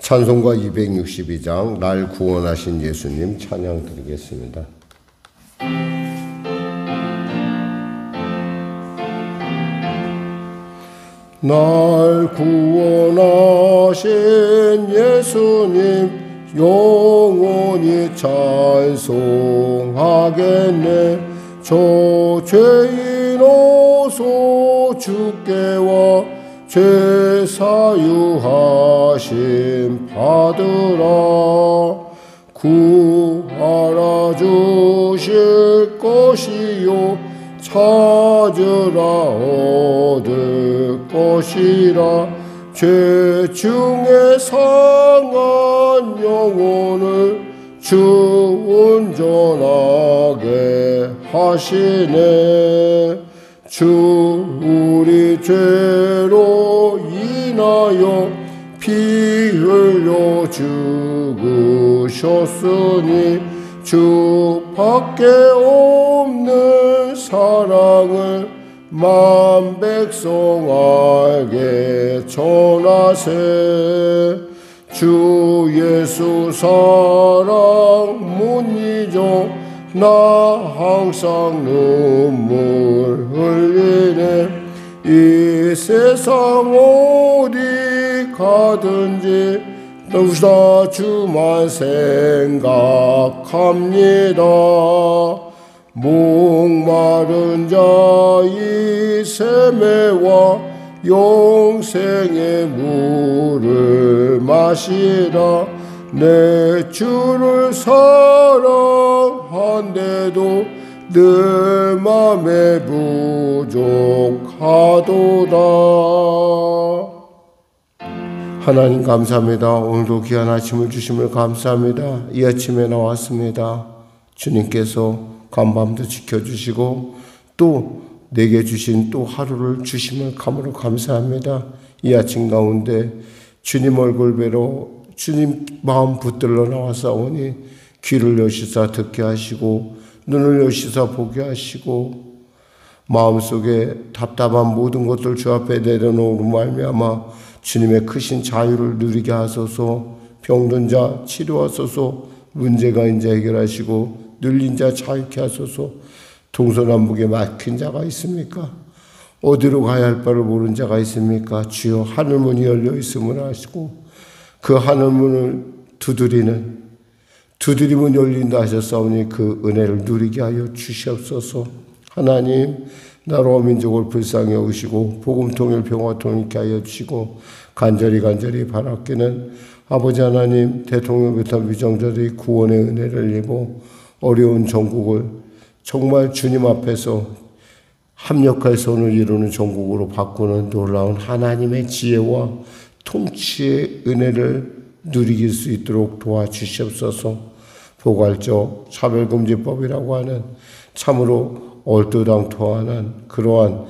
찬송가 262장 날 구원하신 예수님 찬양 드리겠습니다. 날 구원하신 예수님 영원히 찬송하겠네. 저 죄인 어서 주께 와 죄 사유하심 받으라. 구하라 주실 것이요 찾으라 얻을 것이라. 죄 중에 상한 영혼을 주 온전하게 하시네. 주 우리 죄로 인하여 피 흘려 죽으셨으니 주밖에 없는 사랑을 만 백성 알게 전하세. 주 예수 사랑 못 잊어 나 항상 눈물 흘리네. 이 세상 어디 가든지 누구나 주만 생각합니다. 목마른 자의 샘에와 영생의 물을 마시라. 내 주를 사랑한데도 늘 맘에 부족하도다. 하나님 감사합니다. 오늘도 귀한 아침을 주심을 감사합니다. 이 아침에 나왔습니다. 주님께서 간밤도 지켜주시고 또 내게 주신 또 하루를 주심을 감으로 감사합니다. 이 아침 가운데 주님 얼굴 뵈러 주님 마음 붙들러 나와사오니 귀를 여시사 듣게 하시고 눈을 여시사 보게 하시고 마음속에 답답한 모든 것들 주 앞에 내려놓으로 말미암아 주님의 크신 자유를 누리게 하소서. 병든 자 치료하소서. 문제가 이제 해결하시고 눌린 자 자유케 하소서. 동서남북에 막힌 자가 있습니까? 어디로 가야 할 바를 모르는 자가 있습니까? 주여 하늘문이 열려 있음을 아시고 그 하늘문을 두드리면 열린다 하셨사오니 그 은혜를 누리게 하여 주시옵소서. 하나님 나라와 민족을 불쌍히 여기시고 복음 통일 평화 통일케 하여 주시고 간절히 바랍기는 아버지 하나님 대통령부터 위정자들이 구원의 은혜를 입어 어려운 전국을 정말 주님 앞에서 합력할 손을 이루는 전국으로 바꾸는 놀라운 하나님의 지혜와 통치의 은혜를 누리길 수 있도록 도와주시옵소서. 포괄적 차별금지법이라고 하는 참으로 얼토당토하는 그러한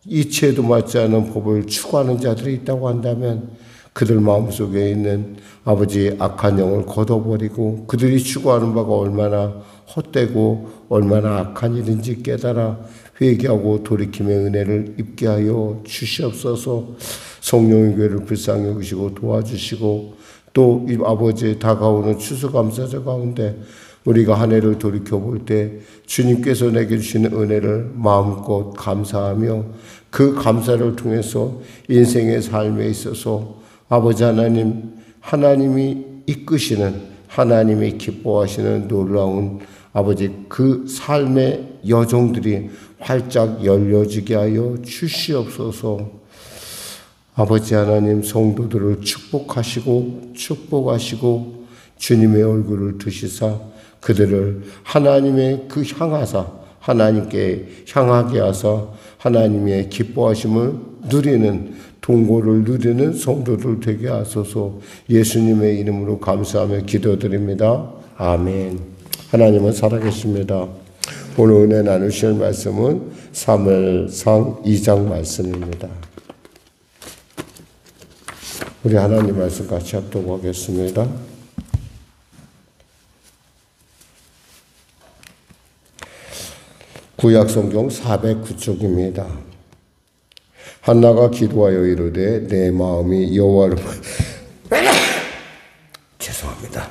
이치에도 맞지 않은 법을 추구하는 자들이 있다고 한다면 그들 마음속에 있는 아버지 악한 영을 걷어버리고 그들이 추구하는 바가 얼마나 헛되고 얼마나 악한 일인지 깨달아 회개하고 돌이킴의 은혜를 입게 하여 주시옵소서. 성령의 교회를 불쌍히 여기시고 도와주시고 또 이 아버지의 다가오는 추수감사절 가운데 우리가 한 해를 돌이켜볼 때 주님께서 내게 주시는 은혜를 마음껏 감사하며 그 감사를 통해서 인생의 삶에 있어서 아버지 하나님, 하나님이 이끄시는 하나님이 기뻐하시는 놀라운 아버지 그 삶의 여정들이 활짝 열려지게 하여 주시옵소서. 아버지 하나님 성도들을 축복하시고 주님의 얼굴을 드시사 그들을 하나님의 그 향하사 하나님께 향하게 하사 하나님의 기뻐하심을 누리는 동고를 누리는 성도들 되게 하소서. 예수님의 이름으로 감사하며 기도드립니다. 아멘. 하나님은 살아계십니다. 오늘 은혜 나누실 말씀은 사무엘상 2장 말씀입니다. 우리 하나님 말씀 같이 합독하겠습니다. 구약성경 409쪽입니다. 한나가 기도하여 이르되 내 마음이 여호와를 죄송합니다.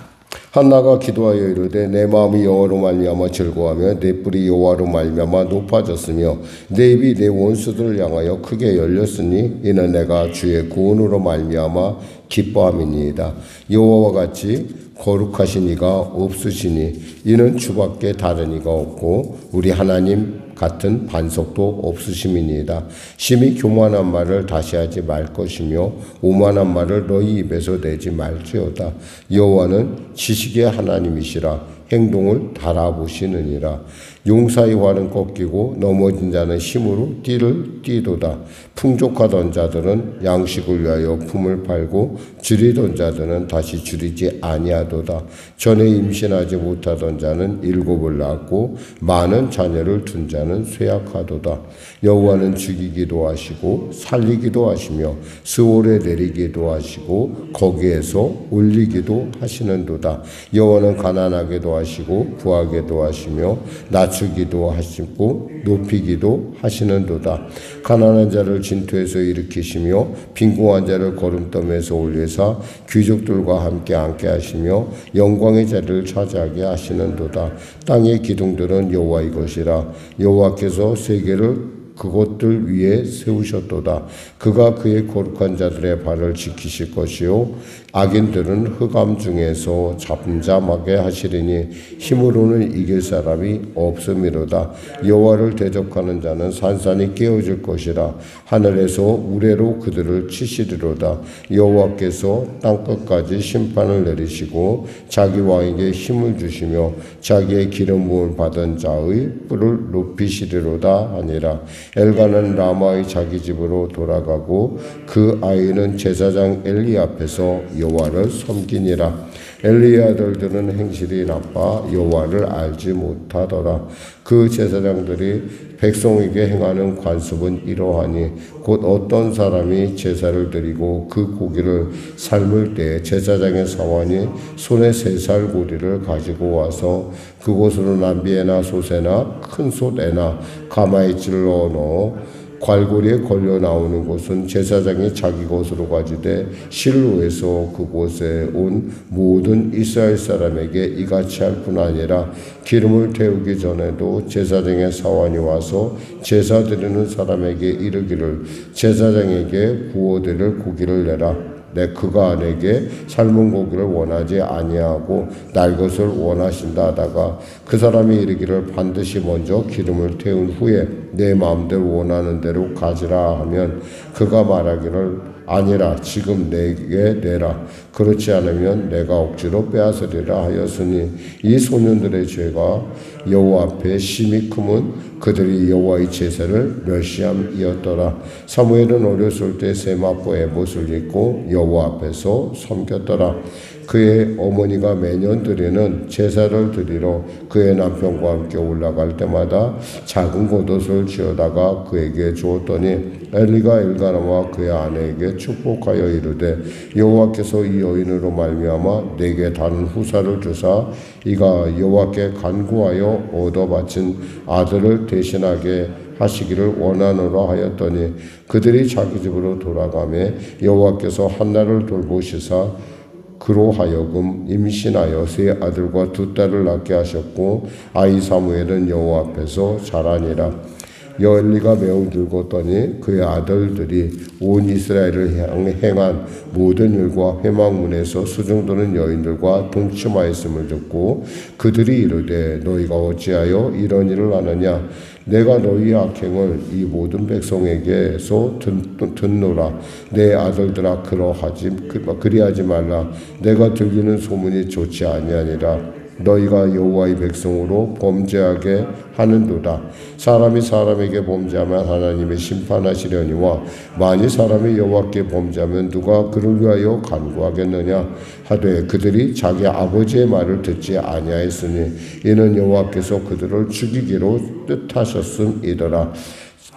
한나가 기도하여 이르되 내 마음이 여호와로 말미암아 즐거워하며 내 뿔이 여호와로 말미암아 높아졌으며 내 입이 내 원수들을 향하여 크게 열렸으니 이는 내가 주의 구원으로 말미암아 기뻐함이니이다. 여호와와 같이 거룩하신 이가 없으시니 이는 주밖에 다른 이가 없고 우리 하나님 같은 반석도 없으심이니이다. 심히 교만한 말을 다시 하지 말 것이며 오만한 말을 너희 입에서 내지 말지어다. 여호와는 지식의 하나님이시라. 행동을 달아보시느니라. 용사의 활은 꺾이고 넘어진 자는 힘으로 띠를 띠도다. 풍족하던 자들은 양식을 위하여 품을 팔고 줄이던 자들은 다시 줄이지 아니하도다. 전에 임신하지 못하던 자는 7을 낳고 많은 자녀를 둔 자는 쇠약하도다. 여호와는 죽이기도 하시고 살리기도 하시며 스올에 내리기도 하시고 거기에서 올리기도 하시는도다. 여호와는 가난하게도 하시고 부하게도 하시며 낮추기도 하시고 높이기도 하시는도다. 가난한 자를 진토에서 일으키시며 빈궁한 자를 거름더미에서 올리사 귀족들과 함께 앉게 하시며 영광의 자리를 차지하게 하시는도다. 땅의 기둥들은 여호와의 것이라. 여호와께서 세계를 그것들 위에 세우셨도다. 그가 그의 거룩한 자들의 발을 지키실 것이요 악인들은 흑암 중에서 잠잠하게 하시리니 힘으로는 이길 사람이 없음이로다. 여호와를 대적하는 자는 산산이 깨어질 것이라. 하늘에서 우레로 그들을 치시리로다. 여호와께서 땅끝까지 심판을 내리시고 자기 왕에게 힘을 주시며 자기의 기름 부음을 받은 자의 뿔을 높이시리로다 하니라. 엘가는 라마의 자기 집으로 돌아가고 그 아이는 제사장 엘리 앞에서 여호와를 섬기니라. 엘리의 아들들은 행실이 나빠 여호와를 알지 못하더라. 그 제사장들이 백성에게 행하는 관습은 이러하니 곧 어떤 사람이 제사를 드리고 그 고기를 삶을 때 제사장의 사원이 손에 3살 고리를 가지고 와서 그곳으로 남비에나 솥에나 큰 솥에나 가마에 찔러 넣어 괄고리에 걸려 나오는 곳은 제사장이 자기 것으로 가지되 실로에서 그곳에 온 모든 이스라엘 사람에게 이같이 할 뿐 아니라 기름을 태우기 전에도 제사장의 사원이 와서 제사 드리는 사람에게 이르기를 제사장에게 구워드릴 고기를 내라. 그가 내게 삶은 고기를 원하지 아니하고 날 것을 원하신다 하다가 그 사람이 이르기를 반드시 먼저 기름을 태운 후에 내 마음대로 원하는 대로 가지라 하면 그가 말하기를 아니라 지금 내게 내라. 그렇지 않으면 내가 억지로 빼앗으리라 하였으니 이 소년들의 죄가 여호와 앞에 심히 크면 그들이 여호와의 제사를 멸시함이었더라. 사무엘은 어렸을 때 세마포 에봇을 입고 여호와 앞에서 섬겼더라. 그의 어머니가 매년 드리는 제사를 드리러 그의 남편과 함께 올라갈 때마다 작은 겉옷을 지어다가 그에게 주었더니 엘리가 엘가나와 그의 아내에게 축복하여 이르되 여호와께서 이 여인으로 말미암아 내게 다른 후사를 주사 이가 여호와께 간구하여 얻어 바친 아들을 대신하게 하시기를 원하노라 하였더니 그들이 자기 집으로 돌아가매 여호와께서 한나를 돌보시사 그로 하여금 임신하여 3 아들과 2 딸을 낳게 하셨고 아이 사무엘은 여호와 앞에서 자라니라. 여엘리가 매우 늙었더니 그의 아들들이 온 이스라엘을 행한 모든 일과 회막문에서 수종드는 여인들과 동침하였음을 듣고 그들이 이르되 너희가 어찌하여 이런 일을 하느냐. 내가 너희 악행을 이 모든 백성에게서 듣노라. 내 아들들아 그리하지 말라. 내가 들리는 소문이 좋지 아니하니라. 너희가 여호와의 백성으로 범죄하게 하는도다. 사람이 사람에게 범죄하면 하나님의 심판하시려니와 만일 사람이 여호와께 범죄하면 누가 그를 위하여 간구하겠느냐 하되 그들이 자기 아버지의 말을 듣지 아니하였으니 이는 여호와께서 그들을 죽이기로 뜻하셨음이더라.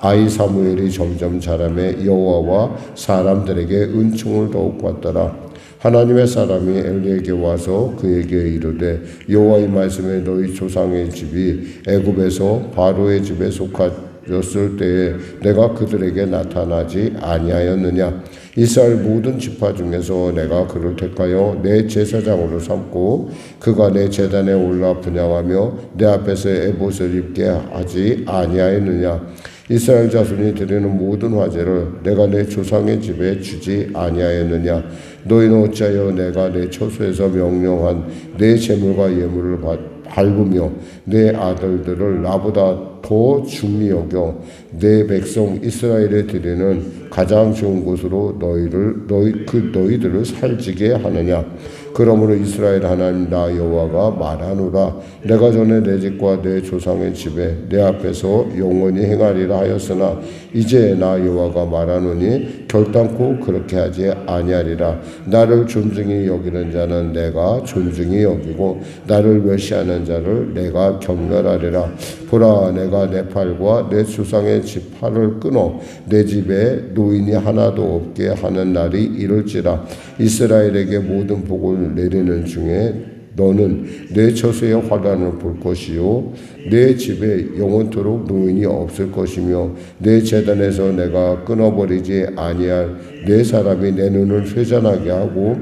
아이 사무엘이 점점 자라매 여호와와 사람들에게 은총을 더욱 받더라. 하나님의 사람이 엘리에게 와서 그에게 이르되 여호와의 말씀에 너희 조상의 집이 애굽에서 바로의 집에 속하였을 때에 내가 그들에게 나타나지 아니하였느냐. 이스라엘 모든 지파 중에서 내가 그를 택하여 내 제사장으로 삼고 그가 내 제단에 올라 분향하며 내 앞에서 에봇을 입게 하지 아니하였느냐. 이스라엘 자손이 드리는 모든 화제를 내가 내 조상의 집에 주지 아니하였느냐. 너희는 어찌하여 내가 내 처소에서 명령한 내 제물과 예물을 밟으며 내 아들들을 나보다 더 중히 여겨 내 백성 이스라엘에 드리는 가장 좋은 곳으로 너희들을 살지게 하느냐. 그러므로 이스라엘 하나님 나 여호와가 말하노라. 내가 전에 내 집과 내 조상의 집에 내 앞에서 영원히 행하리라 하였으나 이제 나 여호와가 말하노니 결단코 그렇게 하지 아니하리라. 나를 존중히 여기는 자는 내가 존중히 여기고 나를 멸시하는 자를 내가 경멸하리라. 보라, 내가 내 팔과 내 조상의 집 팔을 끊어 내 집에 노인이 하나도 없게 하는 날이 이를지라. 이스라엘에게 모든 복을 내리는 중에 너는 내 처소의 화단을 볼 것이요 내 집에 영원토록 노인이 없을 것이며 내 제단에서 내가 끊어버리지 아니할 내 사람이 내 눈을 회전하게 하고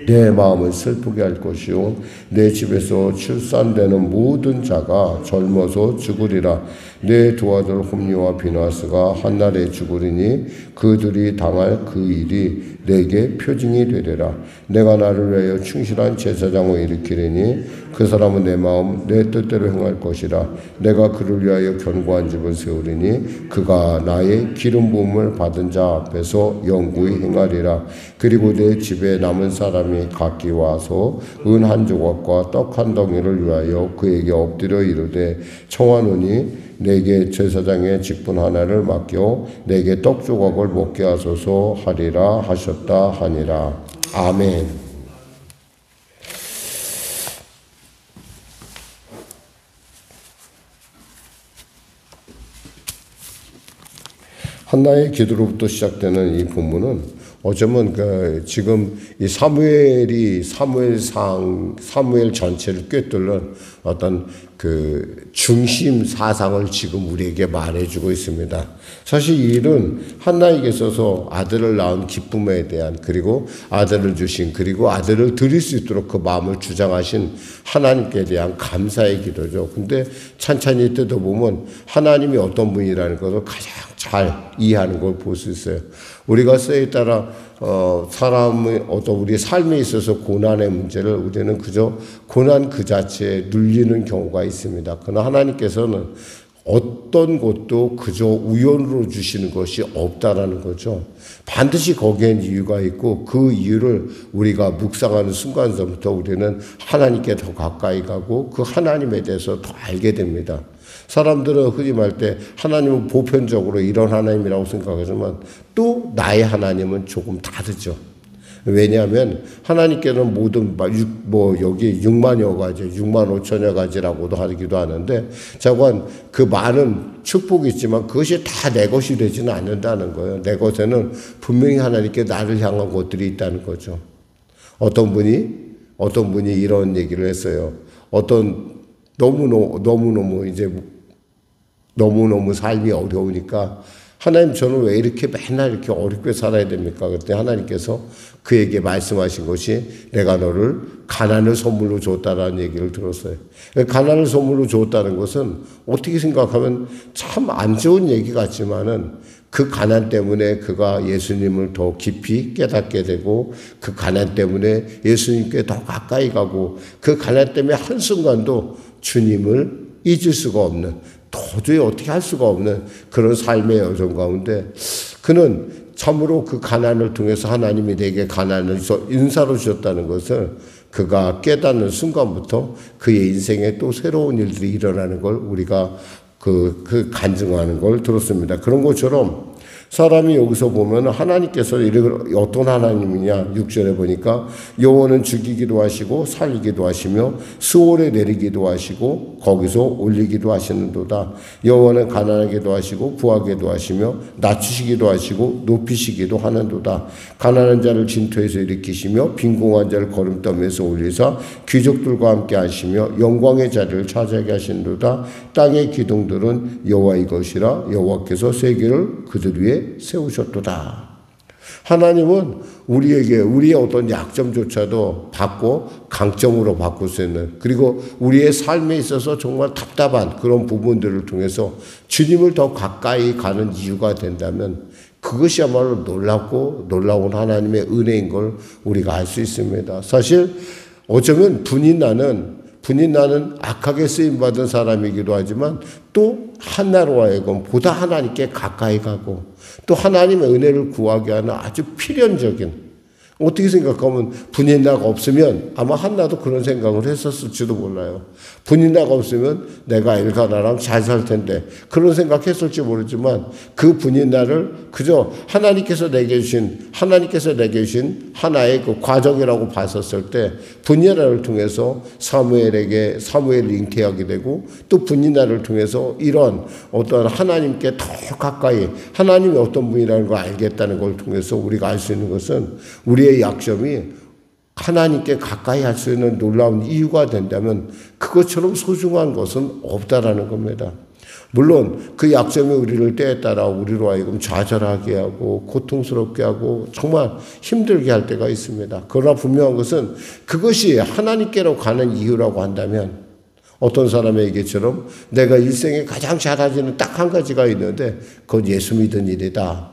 내 마음을 슬프게 할 것이요 내 집에서 출산되는 모든 자가 젊어서 죽으리라. 내 두 아들 홈리와 비나스가 한날에 죽으리니 그들이 당할 그 일이 내게 표징이 되리라. 내가 나를 위하여 충실한 제사장을 일으키리니 그 사람은 내 마음 내 뜻대로 행할 것이라. 내가 그를 위하여 견고한 집을 세우리니 그가 나의 기름 부음을 받은 자 앞에서 영구히 행하리라. 그리고 내 집에 남은 사람이 각기 와서 은 한 조각과 떡 한 덩이를 위하여 그에게 엎드려 이르되 청하노니 내게 제사장의 직분 하나를 맡겨 내게 떡 조각을 먹게 하소서 하리라 하셨다 하니라. 아멘. 한나의 기도로부터 시작되는 이 본문은 어쩌면 지금 이 사무엘 전체를 꿰뚫는 어떤 중심 사상을 지금 우리에게 말해주고 있습니다. 사실 이 일은 한나에게 있어서 아들을 낳은 기쁨에 대한, 그리고 아들을 주신, 그리고 아들을 드릴 수 있도록 그 마음을 주장하신 하나님께 대한 감사의 기도죠. 근데 찬찬히 뜯어보면 하나님이 어떤 분이라는 것을 가장 잘 이해하는 걸 볼 수 있어요. 우리가 때에 따라 사람의 어떤 우리의 삶에 있어서 고난의 문제를 우리는 그저 고난 그 자체에 눌리는 경우가 있습니다. 그러나 하나님께서는 어떤 것도 그저 우연으로 주시는 것이 없다라는 거죠. 반드시 거기엔 이유가 있고 그 이유를 우리가 묵상하는 순간서부터 우리는 하나님께 더 가까이 가고 그 하나님에 대해서 더 알게 됩니다. 사람들은 흔히 말 때 하나님은 보편적으로 이런 하나님이라고 생각하지만 또 나의 하나님은 조금 다르죠. 왜냐하면 하나님께는 모든 여기 6만여 가지, 6만 5천여 가지라고도 하기도 하는데 자관 그 많은 축복이 있지만 그것이 다 내 것이 되지는 않는다는 거예요. 내 것에는 분명히 하나님께 나를 향한 것들이 있다는 거죠. 어떤 분이 이런 얘기를 했어요. 너무너무 삶이 어려우니까 하나님 저는 왜 이렇게 맨날 이렇게 어렵게 살아야 됩니까? 그때 하나님께서 그에게 말씀하신 것이 내가 너를 가난을 선물로 줬다라는 얘기를 들었어요. 가난을 선물로 줬다는 것은 어떻게 생각하면 참 안 좋은 얘기 같지만은 그 가난 때문에 그가 예수님을 더 깊이 깨닫게 되고 그 가난 때문에 예수님께 더 가까이 가고 그 가난 때문에 한순간도 주님을 잊을 수가 없는, 도저히 어떻게 할 수가 없는 그런 삶의 여정 가운데 그는 참으로 그 가난을 통해서 하나님이 내게 가난을 인사로 주셨다는 것을 그가 깨닫는 순간부터 그의 인생에 또 새로운 일들이 일어나는 걸 우리가 간증하는 걸 들었습니다. 그런 것처럼 사람이 여기서 보면 하나님께서 어떤 하나님이냐 6절에 보니까 여호와는 죽이기도 하시고 살리기도 하시며 수월에 내리기도 하시고 거기서 올리기도 하시는도다. 여호와는 가난하게도 하시고 부하게도 하시며 낮추시기도 하시고 높이시기도 하는도다. 가난한 자를 진토에서 일으키시며 빈궁한 자를 거름더미에서 올리사 귀족들과 함께 하시며 영광의 자리를 차지하게 하시는도다. 땅의 기둥들은 여호와의 것이라 여호와께서 세계를 그들 위에 세우셨도다. 하나님은 우리에게 우리의 어떤 약점조차도 강점으로 바꿀 수 있는, 그리고 우리의 삶에 있어서 정말 답답한 그런 부분들을 통해서 주님을 더 가까이 가는 이유가 된다면 그것이야말로 놀랍고 놀라운 하나님의 은혜인 걸 우리가 알 수 있습니다. 사실 어쩌면 분인 나는 악하게 쓰임받은 사람이기도 하지만 또 한나로 하여금 보다 하나님께 가까이 가고 또 하나님의 은혜를 구하게 하는 아주 필연적인, 어떻게 생각하면 분인나가 없으면 아마 한나도 그런 생각을 했었을지도 몰라요. 분인나가 없으면 내가 엘가나랑 잘 살 텐데 그런 생각했을지 모르지만 그 분인나를 그저 하나님께서 내게 주신 하나의 그 과정이라고 봤었을 때 분인나를 통해서 사무엘을 잉태하게 되고 또 분인나를 통해서 이런 어떤 하나님께 더 가까이 하나님이 어떤 분이라는 걸 알겠다는 걸 통해서 우리가 알 수 있는 것은 우리의 약점이 하나님께 가까이 할 수 있는 놀라운 이유가 된다면 그것처럼 소중한 것은 없다라는 겁니다. 물론 그 약점이 우리를 때에 따라 우리로 하여금 좌절하게 하고 고통스럽게 하고 정말 힘들게 할 때가 있습니다. 그러나 분명한 것은 그것이 하나님께로 가는 이유라고 한다면 어떤 사람의 얘기처럼 내가 일생에 가장 잘하지는 딱 한 가지가 있는데 그건 예수 믿은 일이다.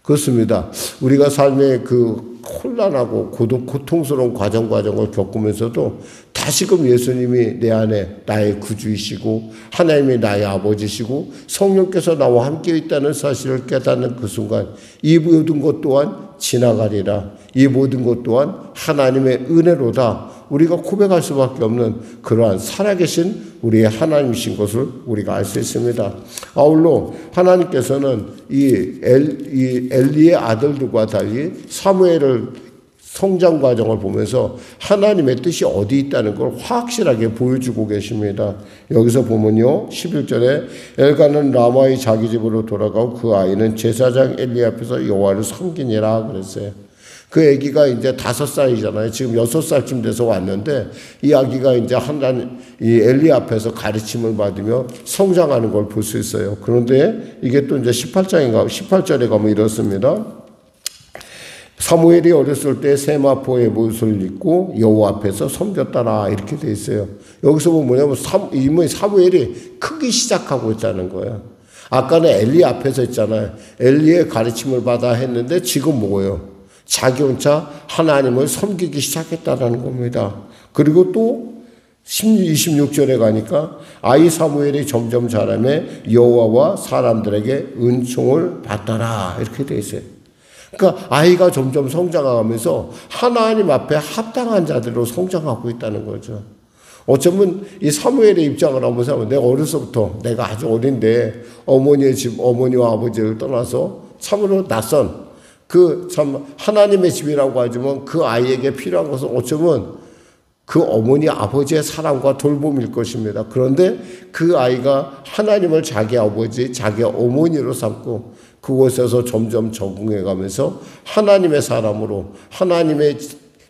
그렇습니다. 우리가 삶의 그 혼란하고 고통스러운 과정을 겪으면서도 다시금 예수님이 내 안에 나의 구주이시고 하나님이 나의 아버지시고 성령께서 나와 함께 있다는 사실을 깨닫는 그 순간 이 모든 것 또한 지나가리라. 이 모든 것 또한 하나님의 은혜로다. 우리가 고백할 수밖에 없는 그러한 살아계신 우리의 하나님이신 것을 우리가 알 수 있습니다. 아울러 하나님께서는 이 엘리의 아들들과 달리 사무엘을 성장 과정을 보면서 하나님의 뜻이 어디 있다는 걸 확실하게 보여주고 계십니다. 여기서 보면요, 11절에 엘가는 라마의 자기 집으로 돌아가고 그 아이는 제사장 엘리 앞에서 여호와를 섬기니라 그랬어요. 그 아기가 이제 5살이잖아요. 지금 6살쯤 돼서 왔는데 이 아기가 이제 이 엘리 앞에서 가르침을 받으며 성장하는 걸 볼 수 있어요. 그런데 이게 또 이제 18절에 가면 이렇습니다. 사무엘이 어렸을 때 세마포의 옷을 입고 여호와 앞에서 섬겼더라 이렇게 돼 있어요. 여기서 보면 뭐냐면 사무엘이 크기 시작하고 있다는 거예요. 아까는 엘리 앞에서 있잖아요. 엘리의 가르침을 받아 했는데 지금 뭐예요? 자기 혼자 하나님을 섬기기 시작했다는 겁니다. 그리고 또 26절에 가니까 아이 사무엘이 점점 자라며 여호와와 사람들에게 은총을 받더라 이렇게 돼 있어요. 그러니까 아이가 점점 성장하면서 하나님 앞에 합당한 자들로 성장하고 있다는 거죠. 어쩌면 이 사무엘의 입장을 한번 생각하면 내가 어려서부터 내가 아주 어린데 어머니와 아버지를 떠나서 참으로 낯선 참 하나님의 집이라고 하지만 그 아이에게 필요한 것은 어쩌면 그 어머니 아버지의 사랑과 돌봄일 것입니다. 그런데 그 아이가 하나님을 자기 아버지, 자기 어머니로 삼고 그곳에서 점점 적응해 가면서 하나님의 사람으로 하나님의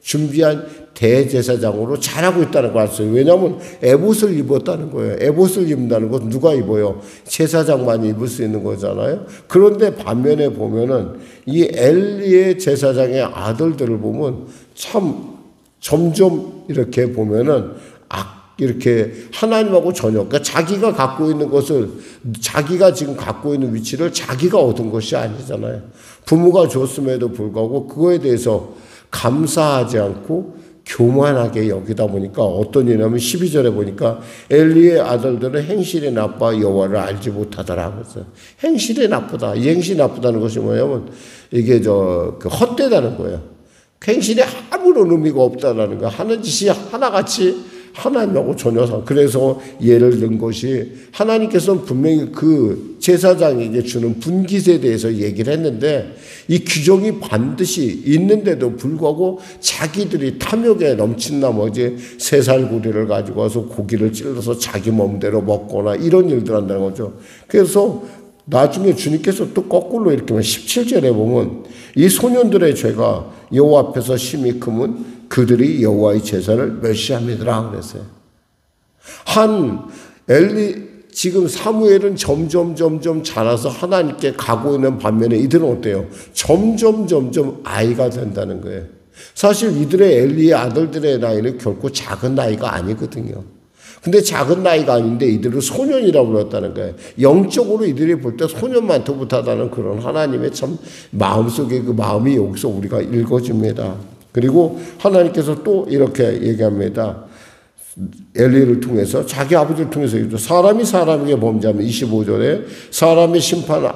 준비한 대제사장으로 자라고 있다는 걸 알았어요. 왜냐하면 에봇을 입었다는 거예요. 에봇을 입는다는 건 누가 입어요? 제사장만이 입을 수 있는 거잖아요. 그런데 반면에 보면은 이 엘리의 제사장의 아들들을 보면 참 점점 이렇게 보면은 이렇게 하나님하고 전혀, 그러니까 자기가 갖고 있는 것을, 자기가 지금 갖고 있는 위치를 자기가 얻은 것이 아니잖아요. 부모가 줬음에도 불구하고 그거에 대해서 감사하지 않고 교만하게 여기다 보니까 어떤 일이냐면 12절에 보니까 엘리의 아들들은 행실이 나빠 여호와를 알지 못하더라 그랬어요. 행실이 나쁘다. 이 행실이 나쁘다는 것이 뭐냐면 이게 그 헛되다는 거예요. 행실이 아무런 의미가 없다라는 거야. 하는 짓이 하나같이 하나님하고 전혀 그래서 예를 든 것이 하나님께서는 분명히 그 제사장에게 주는 분깃에 대해서 얘기를 했는데 이 규정이 반드시 있는데도 불구하고 자기들이 탐욕에 넘친 나머지 새살구리를 가지고 와서 고기를 찔러서 자기 몸대로 먹거나 이런 일들 한다는 거죠. 그래서 나중에 주님께서 또 거꾸로 이렇게 17절에 보면 이 소년들의 죄가 여호와 앞에서 심히 크면 그들이 여호와의 제사를 멸시함이더라 그랬어요. 지금 사무엘은 점점 자라서 하나님께 가고 있는 반면에 이들은 어때요? 점점 아이가 된다는 거예요. 사실 이들의 엘리의 아들들의 나이는 결코 작은 나이가 아니거든요. 근데 작은 나이가 아닌데 이들을 소년이라고 불렀다는 거예요. 영적으로 이들이 볼 때 소년만 터부하다는 그런 하나님의 참 마음속에 그 마음이 여기서 우리가 읽어집니다. 그리고 하나님께서 또 이렇게 얘기합니다. 엘리를 통해서 자기 아버지를 통해서 사람이 사람에게 범죄하면 25절에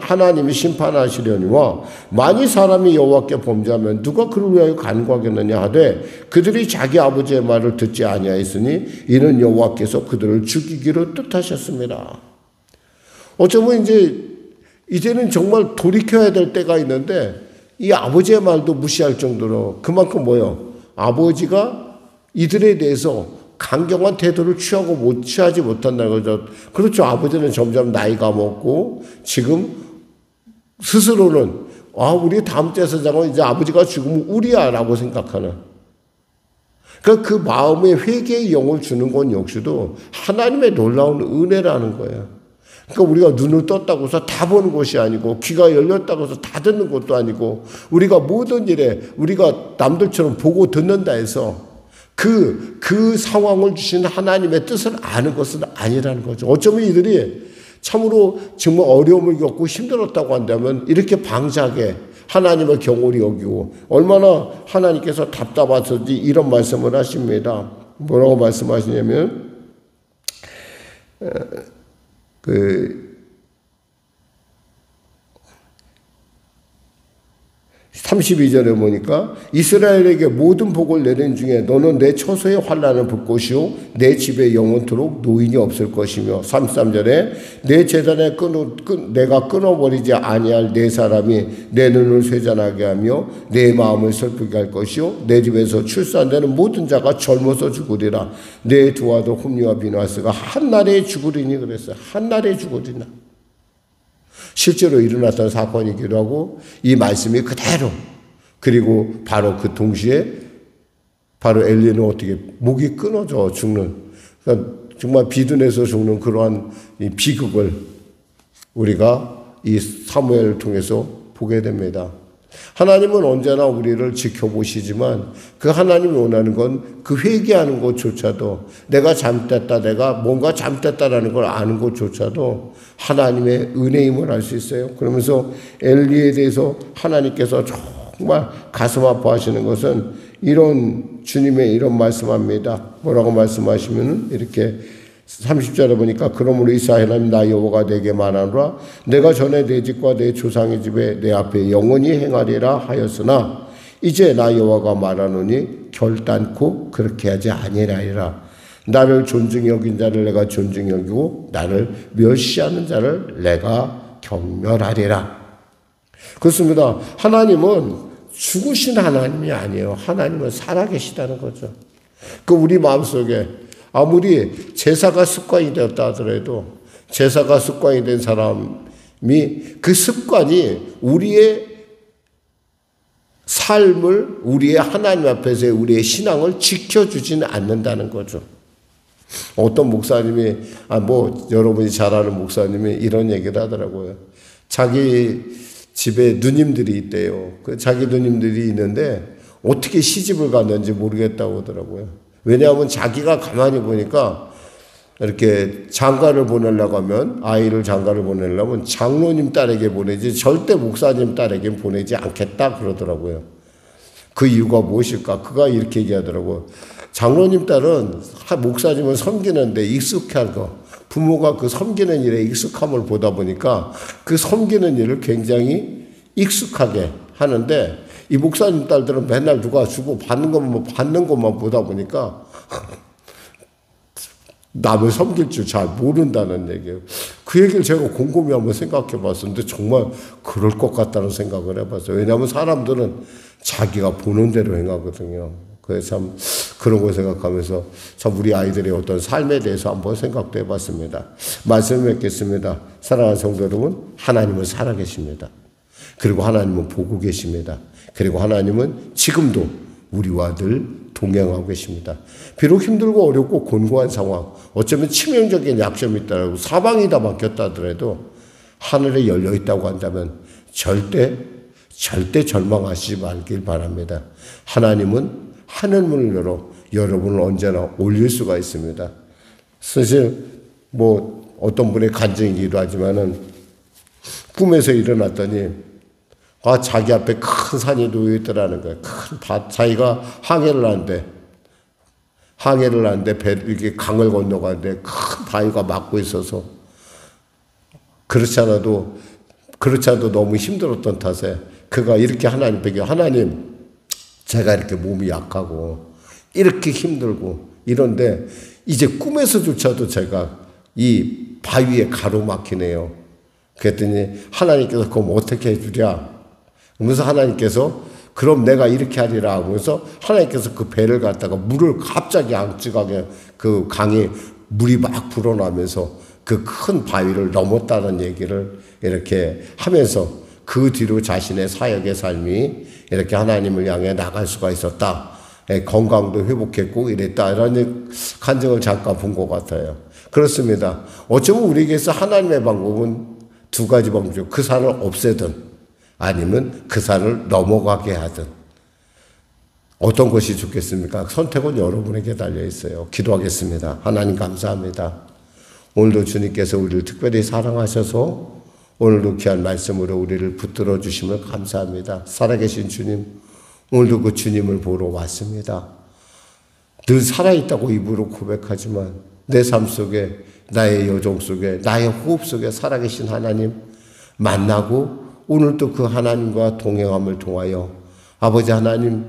하나님이 심판하시려니와 만일 사람이 여호와께 범죄하면 누가 그를 위하여 간구하겠느냐 하되 그들이 자기 아버지의 말을 듣지 아니하였으니 이는 여호와께서 그들을 죽이기로 뜻하셨습니다. 어쩌면 이제는 정말 돌이켜야 될 때가 있는데 이 아버지의 말도 무시할 정도로 그만큼 아버지가 이들에 대해서 강경한 태도를 취하지 못한다는 거죠. 그렇죠. 아버지는 점점 나이가 먹고 지금 스스로는 우리 다음 제사장은 이제 아버지가 죽으면 우리야라고 생각하는. 그러니까 그 마음에 회개의 영을 주는 건 역시도 하나님의 놀라운 은혜라는 거예요. 그러니까 우리가 눈을 떴다고 해서 다 보는 것이 아니고 귀가 열렸다고 해서 다 듣는 것도 아니고 우리가 모든 일에 우리가 남들처럼 보고 듣는다 해서 그 상황을 주신 하나님의 뜻을 아는 것은 아니라는 거죠. 어쩌면 이들이 참으로 정말 어려움을 겪고 힘들었다고 한다면 이렇게 방자하게 하나님의 경홀히 여기고 얼마나 하나님께서 답답하셨지 이런 말씀을 하십니다. 뭐라고 말씀하시냐면 32절에 보니까 이스라엘에게 모든 복을 내린 중에 너는 내 처소의 환난을 볼 것이요 내 집에 영원토록 노인이 없을 것이며 33절에 내 재단에 내가 끊어버리지 아니할 내 사람이 내 눈을 쇠잔하게 하며 내 마음을 슬프게 할 것이요 내 집에서 출산되는 모든 자가 젊어서 죽으리라. 내 두 아들 홈리와 비나스가 한날에 죽으리니 그랬어요. 한날에 죽으리나. 실제로 일어났던 사건이기도 하고 이 말씀이 그대로 그리고 바로 그 동시에 바로 엘리는 어떻게 목이 끊어져 죽는 그러니까 정말 비둔해서 죽는 그러한 이 비극을 우리가 이 사무엘을 통해서 보게 됩니다. 하나님은 언제나 우리를 지켜보시지만 그 하나님이 원하는 건 그 회개하는 것조차도 내가 잘못됐다 내가 뭔가 잘못됐다라는 걸 아는 것조차도 하나님의 은혜임을 알 수 있어요. 그러면서 엘리에 대해서 하나님께서 정말 가슴 아파하시는 것은 이런 주님의 이런 말씀합니다. 뭐라고 말씀하시면 이렇게 30절에 보니까 그러므로 이스라엘 하나님 나 여호와가 내게 말하노라 내가 전에 내 집과 내 조상의 집에 내 앞에 영원히 행하리라 하였으나 이제 나 여호와가 말하노니 결단코 그렇게 하지 아니하리라. 나를 존중히 여긴 자를 내가 존중히 여기고 나를 멸시하는 자를 내가 경멸하리라. 그렇습니다. 하나님은 죽으신 하나님이 아니에요. 하나님은 살아계시다는 거죠. 그 우리 마음속에 아무리 제사가 습관이 되었다 하더라도 제사가 습관이 된 사람이 그 습관이 우리의 삶을 우리의 하나님 앞에서의 우리의 신앙을 지켜주지는 않는다는 거죠. 어떤 목사님이 여러분이 잘 아는 목사님이 이런 얘기를 하더라고요. 자기 집에 누님들이 있대요. 그 자기 누님들이 있는데 어떻게 시집을 갔는지 모르겠다고 하더라고요. 왜냐하면 자기가 가만히 보니까 이렇게 장가를 보내려고 하면 아이를 장가를 보내려면 장로님 딸에게 보내지 절대 목사님 딸에게 보내지 않겠다 그러더라고요. 그 이유가 무엇일까? 그가 이렇게 얘기하더라고요. 장로님 딸은 목사님을 섬기는데 익숙한 거 부모가 그 섬기는 일에 익숙함을 보다 보니까 그 섬기는 일을 굉장히 익숙하게 하는데 이 목사님 딸들은 맨날 누가 주고 받는 것만 보다 보니까 남을 섬길 줄 잘 모른다는 얘기예요. 그 얘기를 제가 곰곰이 한번 생각해 봤었는데 정말 그럴 것 같다는 생각을 해봤어요. 왜냐하면 사람들은 자기가 보는 대로 행하거든요. 그래서 참 그런 거 생각하면서 참 우리 아이들의 어떤 삶에 대해서 한번 생각도 해봤습니다. 말씀을 맺겠습니다. 사랑하는 성도 여러분, 하나님은 살아계십니다. 그리고 하나님은 보고 계십니다. 그리고 하나님은 지금도 우리와 늘 동행하고 계십니다. 비록 힘들고 어렵고 곤고한 상황, 어쩌면 치명적인 약점이 있다고 사방이 다 막혔다 하더라도 하늘에 열려 있다고 한다면 절대 절망하시지 말길 바랍니다. 하나님은 하늘문을 열어 여러분을 언제나 올릴 수가 있습니다. 사실 어떤 분의 간증이기도 하지만은 꿈에서 일어났더니 자기 앞에 큰 산이 놓여 있더라는 거예요. 자기가 항해를 하는데 이렇게 강을 건너가는데 큰 바위가 막고 있어서 그렇지 않아도 너무 힘들었던 탓에 그가 이렇게 하나님께 하나님, 제가 이렇게 몸이 약하고 이렇게 힘들고 이런데 이제 꿈에서조차도 제가 이 바위에 가로막히네요. 그랬더니 하나님께서 그럼 어떻게 해주랴? 그러면서 하나님께서 그럼 내가 이렇게 하리라 하면서 하나님께서 그 배를 갖다가 물을 갑자기 앙증하게 그 강에 물이 막 불어나면서 그 큰 바위를 넘었다는 얘기를 이렇게 하면서 그 뒤로 자신의 사역의 삶이 이렇게 하나님을 향해 나갈 수가 있었다. 건강도 회복했고 이랬다. 이런 간증을 잠깐 본 것 같아요. 그렇습니다. 어쩌면 우리에게서 하나님의 방법은 두 가지 방법이죠. 그 산을 없애든 아니면 그 산을 넘어가게 하든 어떤 것이 좋겠습니까? 선택은 여러분에게 달려 있어요. 기도하겠습니다. 하나님 감사합니다. 오늘도 주님께서 우리를 특별히 사랑하셔서 오늘도 귀한 말씀으로 우리를 붙들어 주심을 감사합니다. 살아계신 주님, 오늘도 그 주님을 보러 왔습니다. 늘 살아있다고 입으로 고백하지만 내 삶 속에, 나의 여정 속에, 나의 호흡 속에 살아계신 하나님 만나고 오늘도 그 하나님과 동행함을 통하여 아버지 하나님의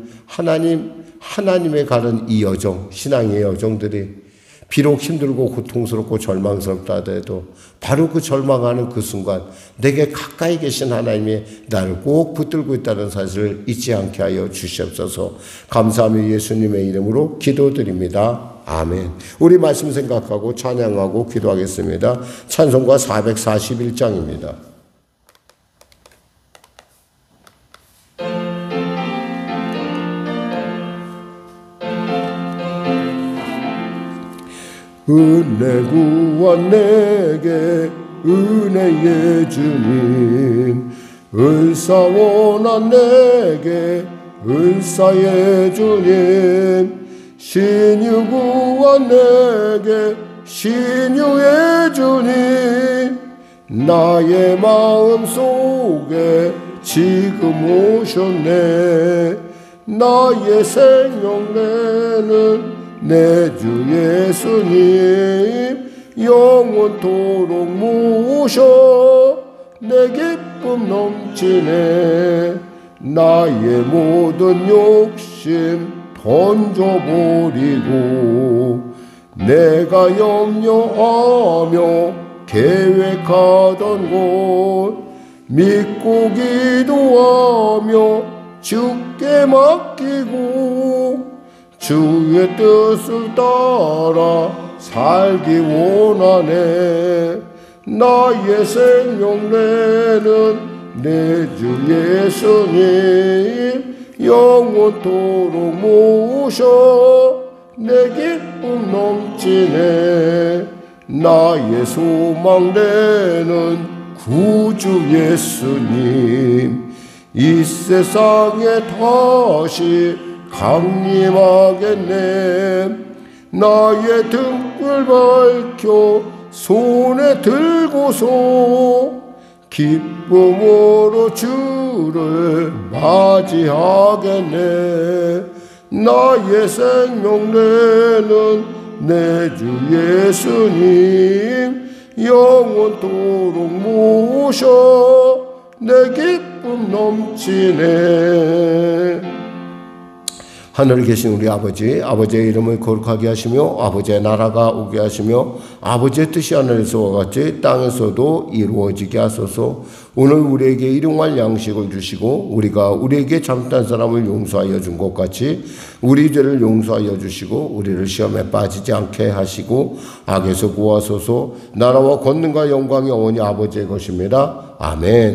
가는 이 여정, 신앙의 여정들이 비록 힘들고 고통스럽고 절망스럽다 하더라도 바로 그 절망하는 그 순간 내게 가까이 계신 하나님이 나를 꼭 붙들고 있다는 사실을 잊지 않게 하여 주시옵소서. 감사하며 예수님의 이름으로 기도드립니다. 아멘. 우리 말씀 생각하고 찬양하고 기도하겠습니다. 찬송가 441장입니다. 은혜 구원 내게 은혜의 주님, 은사원한 내게 은사의 주님, 신유 구원 내게 신유의 주님, 나의 마음 속에 지금 오셨네. 나의 생명 내는 내 주 예수님, 영원토록 모셔 내 기쁨 넘치네. 나의 모든 욕심 던져버리고 내가 염려하며 계획하던 곳 믿고 기도하며 주께 맡기고 주의 뜻을 따라 살기 원하네. 나의 생명 내는 내 주 예수님, 영원토록 모셔 내 기쁨 넘치네. 나의 소망 되는 구주 예수님, 이 세상에 다시 강림하겠네. 나의 등불 밝혀 손에 들고서 기쁨으로 주를 맞이하겠네. 나의 생명 내는 내 주 예수님, 영원토록 모셔 내 기쁨 넘치네. 하늘에 계신 우리 아버지, 아버지의 이름을 거룩하게 하시며 아버지의 나라가 오게 하시며 아버지의 뜻이 하늘에서와 같이 땅에서도 이루어지게 하소서. 오늘 우리에게 일용할 양식을 주시고 우리가 우리에게 잘못한 사람을 용서하여 준 것 같이 우리 죄를 용서하여 주시고 우리를 시험에 빠지지 않게 하시고 악에서 구하소서. 나라와 권능과 영광이 영원히 아버지의 것입니다. 아멘.